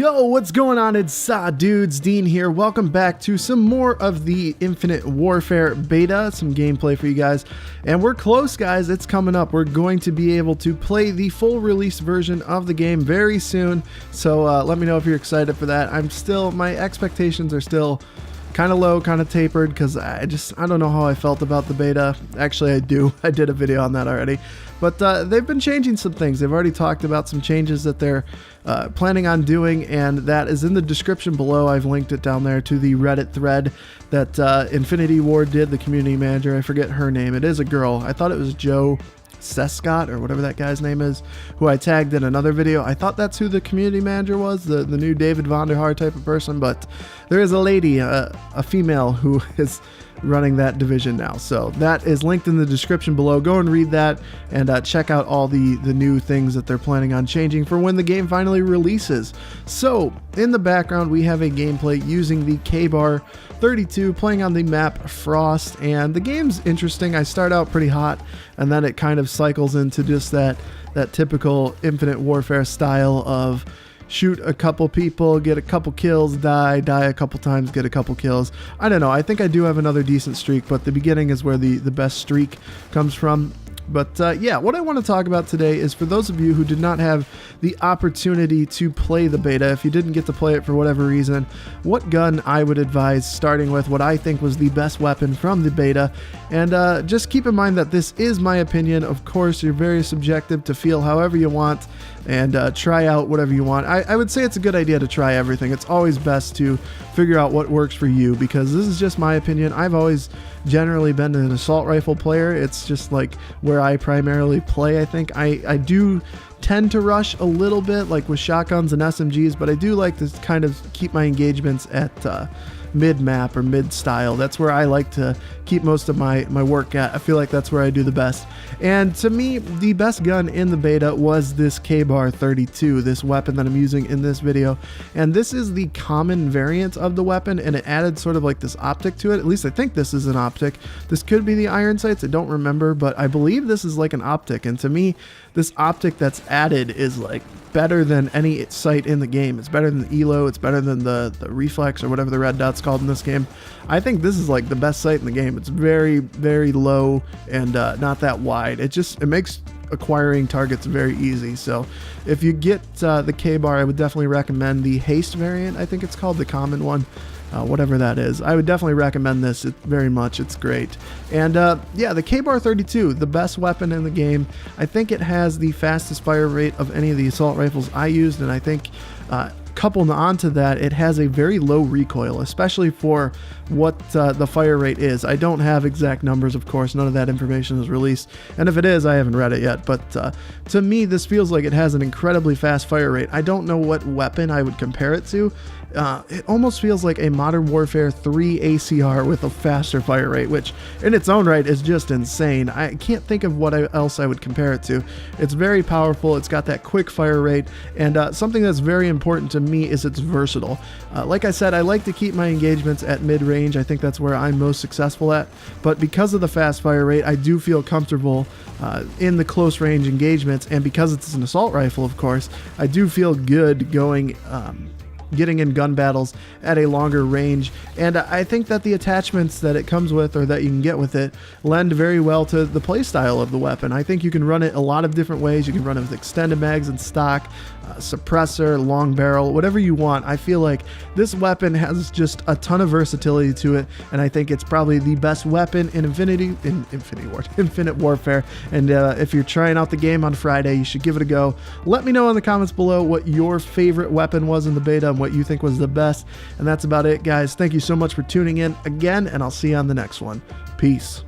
Yo, what's going on? It's dudes, Dean here. Welcome back to some more of the Infinite Warfare beta, some gameplay for you guys. And we're close, guys. It's coming up. We're going to be able to play the full release version of the game very soon. So let me know if you're excited for that. My expectations are still kind of low, kind of tapered, because I don't know how I felt about the beta. Actually, I do. I did a video on that already. But they've been changing some things. They've already talked about some changes that they're planning on doing, and that is in the description below. I've linked it down there to the Reddit thread that Infinity Ward did, the community manager. I forget her name. It is a girl. I thought it was Joe Sescott or whatever that guy's name is, who I tagged in another video. I thought that's who the community manager was, the new David Vonderhaar type of person, but there is a lady, a female, who is running that division now. So that is linked in the description below. Go and read that and check out all the new things that they're planning on changing for when the game finally releases. So in the background, we have a gameplay using the K-Bar 32 playing on the map Frost, and the game's interesting. I start out pretty hot and then it kind of cycles into just that typical Infinite Warfare style of shoot a couple people, get a couple kills, die a couple times, get a couple kills. I don't know. I think I do have another decent streak, but the beginning is where the best streak comes from. But yeah, what I want to talk about today is for those of you who did not have the opportunity to play the beta, if you didn't get to play it for whatever reason, what gun I would advise starting with, what I think was the best weapon from the beta. And just keep in mind that this is my opinion. Of course, you're very subjective to feel however you want and try out whatever you want. I would say it's a good idea to try everything. It's always best to figure out what works for you, because this is just my opinion. I've always generally been an assault rifle player. It's just like where I primarily play. I think I do tend to rush a little bit, like with shotguns and SMGs, but I do like to kind of keep my engagements at mid-map or mid-style. That's where I like to keep most of my work at. I feel like that's where I do the best. And to me, the best gun in the beta was this K-Bar 32, this weapon that I'm using in this video. And this is the common variant of the weapon, and it added sort of like this optic to it. At least I think this is an optic. This could be the iron sights, I don't remember, but I believe this is like an optic. And to me, this optic that's added is like better than any sight in the game. It's better than the ELO, it's better than the reflex or whatever the red dot's called in this game. I think this is like the best sight in the game. It's very, very low and not that wide. It makes acquiring targets very easy. So if you get the K-Bar, I would definitely recommend the haste variant. I think it's called the common one. Whatever that is. I would definitely recommend this very much. It's great. And yeah, the K-Bar 32, the best weapon in the game. I think it has the fastest fire rate of any of the assault rifles I used, and I think coupled onto that, it has a very low recoil, especially for what the fire rate is. I don't have exact numbers, of course. None of that information is released, and if it is, I haven't read it yet. But to me, this feels like it has an incredibly fast fire rate. I don't know what weapon I would compare it to. It almost feels like a Modern Warfare 3 ACR with a faster fire rate, which in its own right is just insane. I can't think of what else I would compare it to. It's very powerful. It's got that quick fire rate, and something that's very important to me is it's versatile. Like I said, I like to keep my engagements at mid-range. I think that's where I'm most successful at, but because of the fast fire rate, I do feel comfortable in the close range engagements, and because it's an assault rifle, of course, I do feel good going getting in gun battles at a longer range. And I think that the attachments that it comes with, or that you can get with it, lend very well to the playstyle of the weapon. I think you can run it a lot of different ways. You can run it with extended mags and stock, suppressor, long barrel, whatever you want. I feel like this weapon has just a ton of versatility to it, and I think it's probably the best weapon in Infinite Warfare. And if you're trying out the game on Friday, you should give it a go. Let me know in the comments below what your favorite weapon was in the beta and what you think was the best. And that's about it, guys. Thank you so much for tuning in again, and I'll see you on the next one. Peace.